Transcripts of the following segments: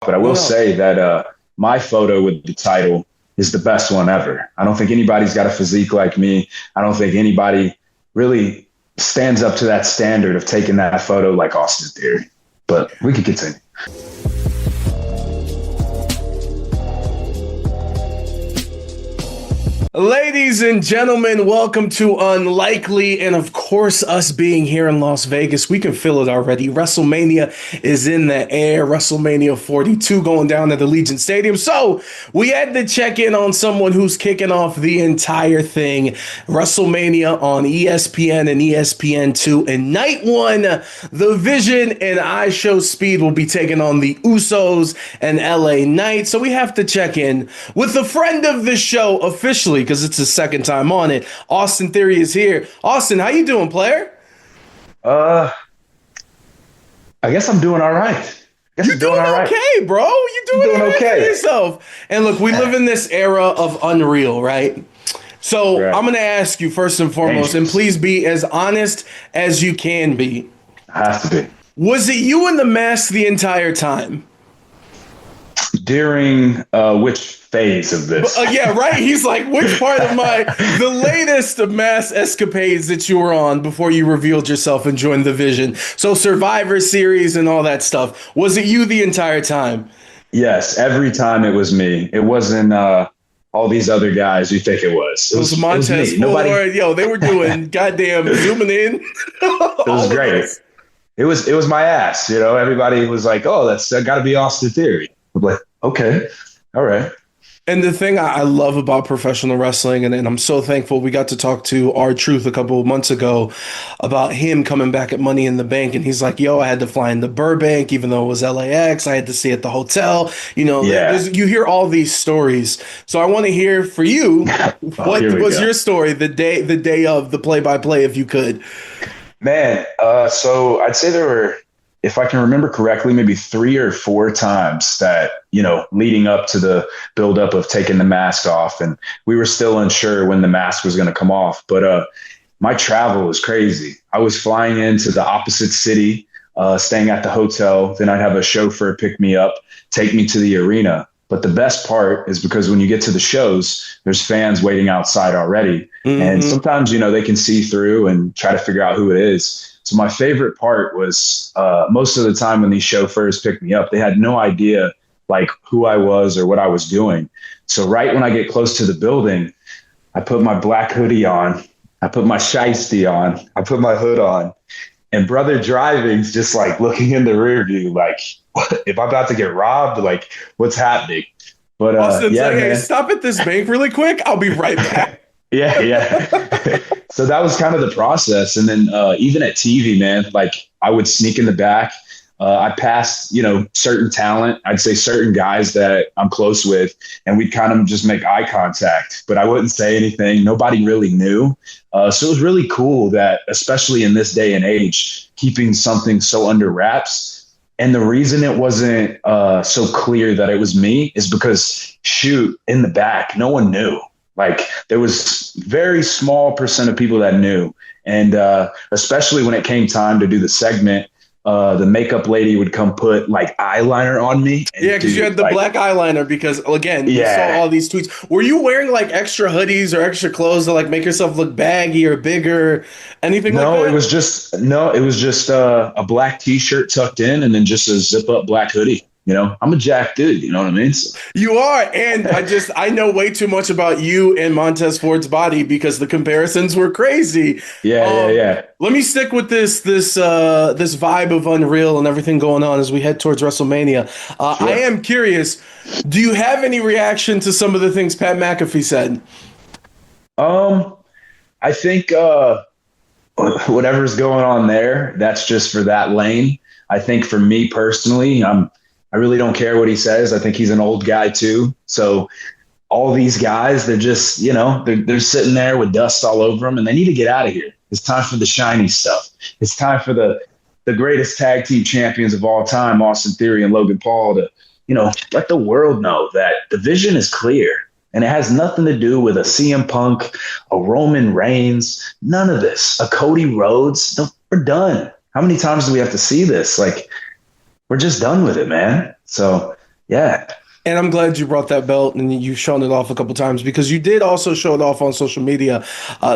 but I will say that my photo with the title is the best one ever. I don't think anybody's got a physique like me. I don't think anybody really stands up to that standard of taking that photo like Austin Theory. But we could continue. Ladies and gentlemen, welcome to Unlikely. And of course, us being here in Las Vegas, we can feel it already. WrestleMania is in the air. WrestleMania 42 going down at Allegiant Stadium. So we had to check in on someone who's kicking off the entire thing. WrestleMania on ESPN and ESPN2. And night one, The Vision and IShowSpeed will be taking on the Usos and LA Knight. So we have to check in with a friend of the show officially, because it's his second time on it. Austin Theory is here. Austin, how you doing, player? I guess I'm doing all right. You're doing okay, bro. You're doing okay for yourself. And look, we live in this era of unreal, right? So I'm going to ask you first and foremost, and please be as honest as you can be. Has to be. Was it you in the mask the entire time? During which phase of this? Yeah, right. He's like, which part of the latest mass escapades that you were on before you revealed yourself and joined the Vision? So Survivor Series and all that stuff. Was it you the entire time? Yes, every time it was me. It wasn't all these other guys you think it was. It was Montez Ford. Yo, they were doing goddamn zooming in. It was great. It was my ass. You know, everybody was like, oh, that's got to be Austin Theory. I'm like, okay, all right. And the thing I love about professional wrestling, and I'm so thankful we got to talk to R-Truth a couple of months ago about him coming back at Money in the Bank. And he's like, yo, I had to fly into Burbank, even though it was LAX. I had to stay at the hotel. You know, you hear all these stories. So I want to hear for you, what was your story the day of the play-by-play, if you could? Man, so I'd say there were, if I can remember correctly, maybe 3 or 4 times that, you know, leading up to the buildup of taking the mask off. And we were still unsure when the mask was going to come off. But my travel was crazy. I was flying into the opposite city, staying at the hotel. Then I'd have a chauffeur pick me up, take me to the arena. But the best part is because when you get to the shows, there's fans waiting outside already. Mm-hmm. And sometimes, you know, they can see through and try to figure out who it is. So my favorite part was most of the time when these chauffeurs picked me up, they had no idea like who I was or what I was doing. So right when I get close to the building, I put my black hoodie on, I put my shiesty on, I put my hood on, and brother driving's just like looking in the rear view, like, what, if I'm about to get robbed, like what's happening? But Austin's like, hey, stop at this bank really quick. I'll be right back. Yeah. So that was kind of the process. And then even at TV, man, like I would sneak in the back. I passed, you know, certain talent. I'd say certain guys that I'm close with, and we'd kind of just make eye contact, but I wouldn't say anything. Nobody really knew. So it was really cool that, especially in this day and age, keeping something so under wraps. And the reason it wasn't so clear that it was me is because, shoot, in the back, no one knew. Like there was very small % of people that knew. And especially when it came time to do the segment, the makeup lady would come put like eyeliner on me. Yeah, because you had the black eyeliner because, again, you saw all these tweets. Were you wearing like extra hoodies or extra clothes to like make yourself look baggy or bigger? Anything like that? No, it was just a black T-shirt tucked in and then just a zip up black hoodie. You know, I'm a jacked dude. You know what I mean? So. You are. And I know way too much about you and Montez Ford's body because the comparisons were crazy. Yeah. Let me stick with this vibe of Unreal and everything going on as we head towards WrestleMania. Sure. I am curious, do you have any reaction to some of the things Pat McAfee said? I think whatever's going on there, that's just for that lane. I think for me personally, I really don't care what he says. I think he's an old guy too. So all these guys, they're just, you know, they're sitting there with dust all over them and they need to get out of here. It's time for the shiny stuff. It's time for the greatest tag team champions of all time, Austin Theory and Logan Paul, to, you know, let the world know that the vision is clear and it has nothing to do with a CM Punk, a Roman Reigns, none of this, a Cody Rhodes. No, we're done. How many times do we have to see this? Like, we're just done with it, man. So Yeah. And I'm glad you brought that belt and you've shown it off a couple times because you did also show it off on social media.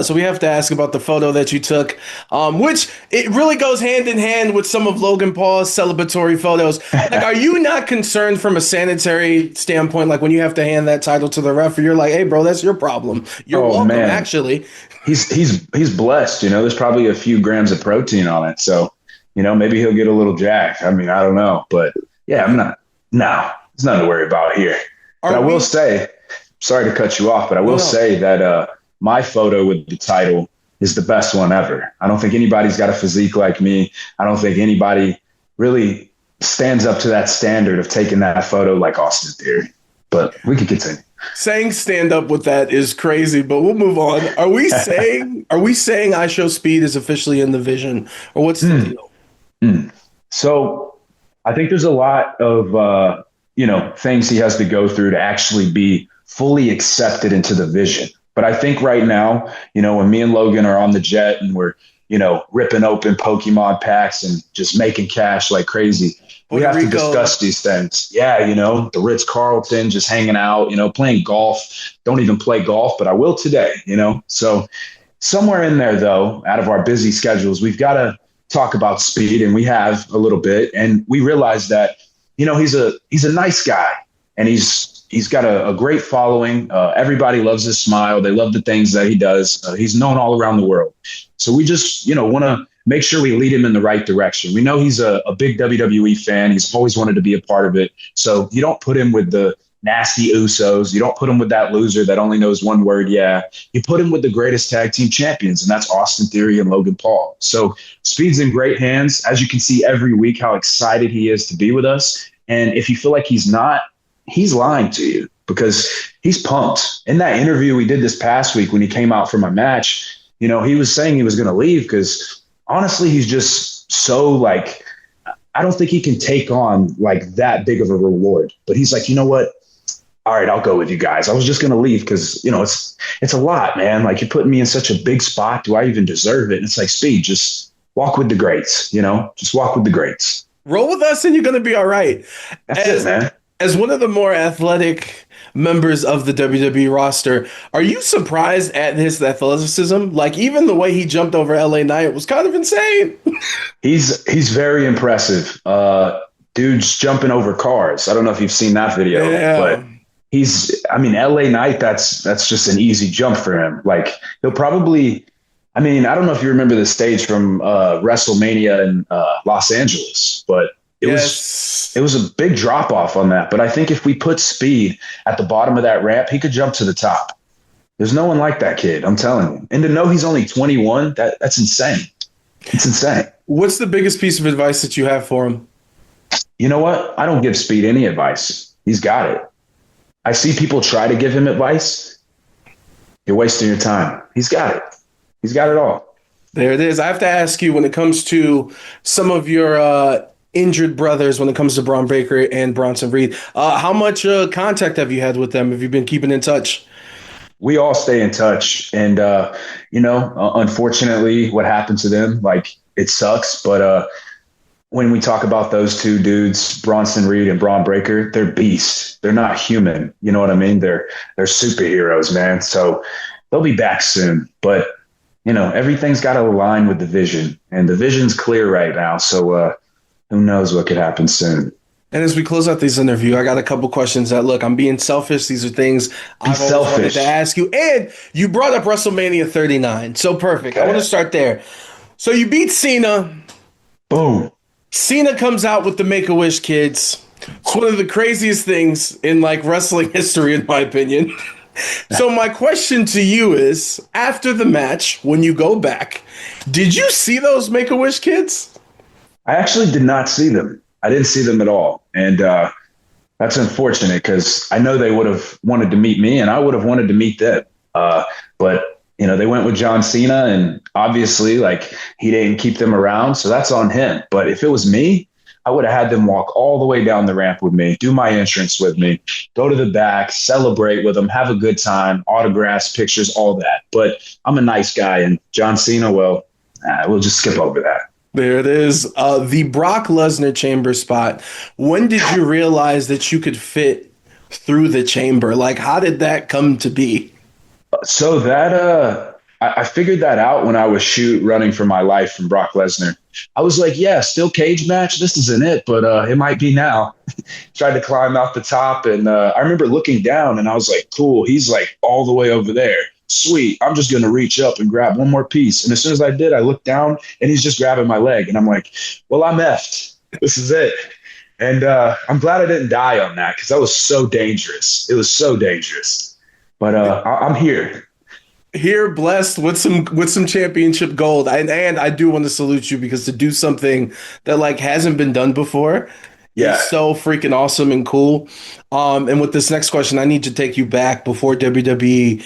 So we have to ask about the photo that you took, which it really goes hand in hand with some of Logan Paul's celebratory photos. Like, are you not concerned from a sanitary standpoint? Like when you have to hand that title to the ref, you're like, hey, bro, that's your problem. You're Oh welcome, man, actually. he's blessed. There's probably a few grams of protein on it, so maybe he'll get a little jacked. I mean, I don't know, but yeah, I'm not. No, there's nothing to worry about here. But I will say, sorry to cut you off, but I will say that my photo with the title is the best one ever. I don't think anybody's got a physique like me. I don't think anybody really stands up to that standard of taking that photo like Austin Theory. But we could continue. Saying stand up with that is crazy, but we'll move on. Are we saying IShowSpeed is officially in the vision, or what's the deal? So I think there's a lot of things he has to go through to actually be fully accepted into the vision. But I think right now, when me and Logan are on the jet and we're ripping open Pokemon packs and just making cash like crazy, we have to discuss these things. Yeah, the Ritz-Carlton, just hanging out, playing golf. Don't even play golf, but I will today, So somewhere in there, though, out of our busy schedules, we've got to talk about Speed, and we have a little bit. And we realize that, he's a nice guy, and he's got a great following. Everybody loves his smile. They love the things that he does. He's known all around the world. So we just, want to make sure we lead him in the right direction. We know he's a big WWE fan. He's always wanted to be a part of it. So you don't put him with the nasty Usos. You don't put him with that loser that only knows one word, yeah. You put him with the greatest tag team champions, and that's Austin Theory and Logan Paul. So Speed's in great hands. As you can see every week how excited he is to be with us. And if you feel like he's not, he's lying to you because he's pumped. In that interview we did this past week when he came out for my match, he was saying he was going to leave because honestly, he's just so I don't think he can take on that big of a reward. But he's like, you know what? All right, I'll go with you guys. I was just going to leave because, it's a lot, man. Like, you're putting me in such a big spot. Do I even deserve it? And it's like, Speed, just walk with the greats, just walk with the greats. Roll with us and you're going to be all right. That's it, man. As one of the more athletic members of the WWE roster, are you surprised at his athleticism? Like, even the way he jumped over LA Knight was kind of insane. He's very impressive. Dude's jumping over cars. I don't know if you've seen that video, but LA Knight, that's just an easy jump for him. Like, he'll probably, I don't know if you remember the stage from WrestleMania in Los Angeles, but it was a big drop off on that. But I think if we put Speed at the bottom of that ramp, he could jump to the top. There's no one like that kid, I'm telling you. And to know he's only 21, that's insane. It's insane. What's the biggest piece of advice that you have for him? You know what? I don't give Speed any advice. He's got it. I see people try to give him advice. You're wasting your time. He's got it. He's got it all. There it is. I have to ask you, when it comes to some of your injured brothers, when it comes to Bron Breakker and Bronson Reed, how much contact have you had with them? Have you been keeping in touch? We all stay in touch. And, unfortunately, what happened to them, it sucks. But when we talk about those two dudes, Bronson Reed and Bron Breakker, they're beasts. They're not human. You know what I mean? They're superheroes, man. So they'll be back soon. But, everything's got to align with the vision. And the vision's clear right now. So who knows what could happen soon. And as we close out this interview, I got a couple questions that, look, I'm being selfish. These are things I've always wanted to ask you. And you brought up WrestleMania 39. So perfect. Okay. I want to start there. So you beat Cena. Boom. Cena comes out with the Make-A-Wish kids. It's one of the craziest things in wrestling history, in my opinion. So my question to you is, after the match, when you go back, did you see those Make-A-Wish kids? I actually did not see them. I didn't see them at all. And that's unfortunate because I know they would have wanted to meet me and I would have wanted to meet them. But, they went with John Cena and obviously he didn't keep them around. So that's on him. But if it was me, I would have had them walk all the way down the ramp with me, do my entrance with me, go to the back, celebrate with them, have a good time, autographs, pictures, all that. But I'm a nice guy. And John Cena, we'll just skip over that. There it is. The Brock Lesnar chamber spot. When did you realize that you could fit through the chamber? Like, how did that come to be? So that I figured that out when I was running for my life from Brock Lesnar. I was like, yeah, still cage match. This isn't it, but it might be now. Tried to climb out the top, and I remember looking down, and I was like, cool. He's like all the way over there. Sweet. I'm just gonna reach up and grab one more piece. And as soon as I did, I looked down, and he's just grabbing my leg, and I'm like, well, I'm effed. This is it. And I'm glad I didn't die on that because that was so dangerous. It was so dangerous. But I'm here. Here, blessed with some championship gold. And I do want to salute you because to do something that like hasn't been done before Yeah. is so freaking awesome and cool. And with this next question, I need to take you back before WWE,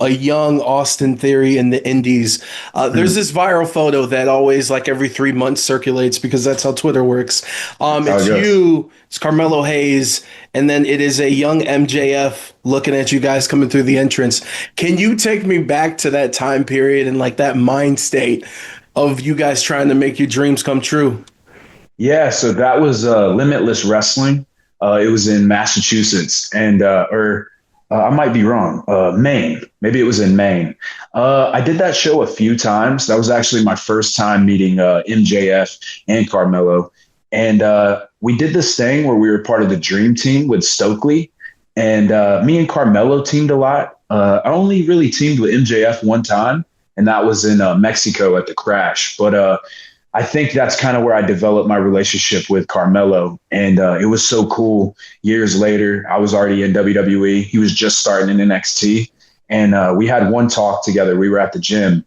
a young Austin Theory in the Indies. There's this viral photo that always, like every 3 months, circulates because that's how Twitter works. It's you, it's Carmelo Hayes, and then it is a young MJF looking at you guys coming through the entrance. Can you take me back to that time period and like that mind state of you guys trying to make your dreams come true? Yeah, so that was Limitless Wrestling. It was in Massachusetts, and or I might be wrong, Maine. Maybe it was in Maine. I did that show a few times. That was actually my first time meeting MJF and Carmelo, and we did this thing where we were part of the Dream Team with Stokely, and me and Carmelo teamed a lot. I only really teamed with MJF one time, and that was in Mexico at the Crash, but. I think that's kind of where I developed my relationship with Carmelo. And it was so cool. Years later, I was already in WWE. He was just starting in NXT. And we had one talk together. We were at the gym.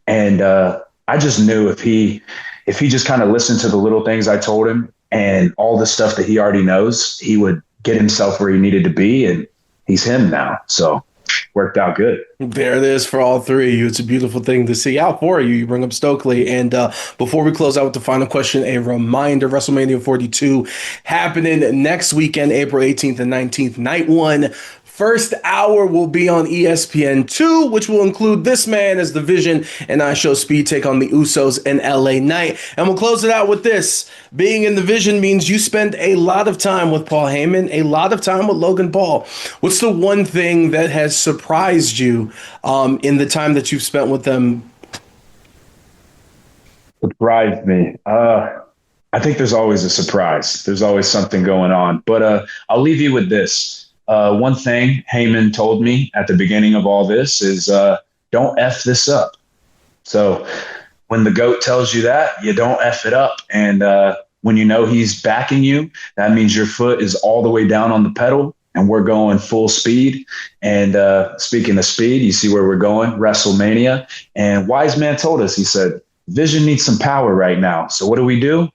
And I just knew if he just kind of listened to the little things I told him and all the stuff that he already knows, he would get himself where he needed to be. And he's him now. So worked out good. There it is for all three of you. It's a beautiful thing to see. Out for you. You bring up Stokely. And before we close out with the final question, a reminder, WrestleMania 42 happening next weekend, April 18th and 19th, night one. First hour will be on ESPN2, which will include this man as the Vision and IShowSpeed take on the Usos in LA Knight. And we'll close it out with this. Being in the Vision means you spend a lot of time with Paul Heyman, a lot of time with Logan Paul. What's the one thing that has surprised you in the time that you've spent with them? Surprised me. I think there's always a surprise. There's always something going on. But I'll leave you with this. One thing Heyman told me at the beginning of all this is don't F this up. So when the GOAT tells you that, you don't F it up. And when you know he's backing you, that means your foot is all the way down on the pedal and we're going full speed. And speaking of speed, you see where we're going, WrestleMania. And Wise Man told us, he said, Vision needs some power right now. So what do?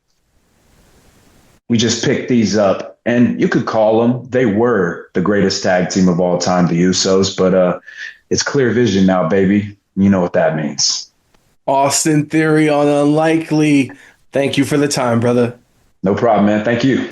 We just picked these up. And you could call them, they were the greatest tag team of all time, the Usos, but it's clear vision now, baby. You know what that means. Austin Theory on Unlikely. Thank you for the time, brother. No problem, man. Thank you.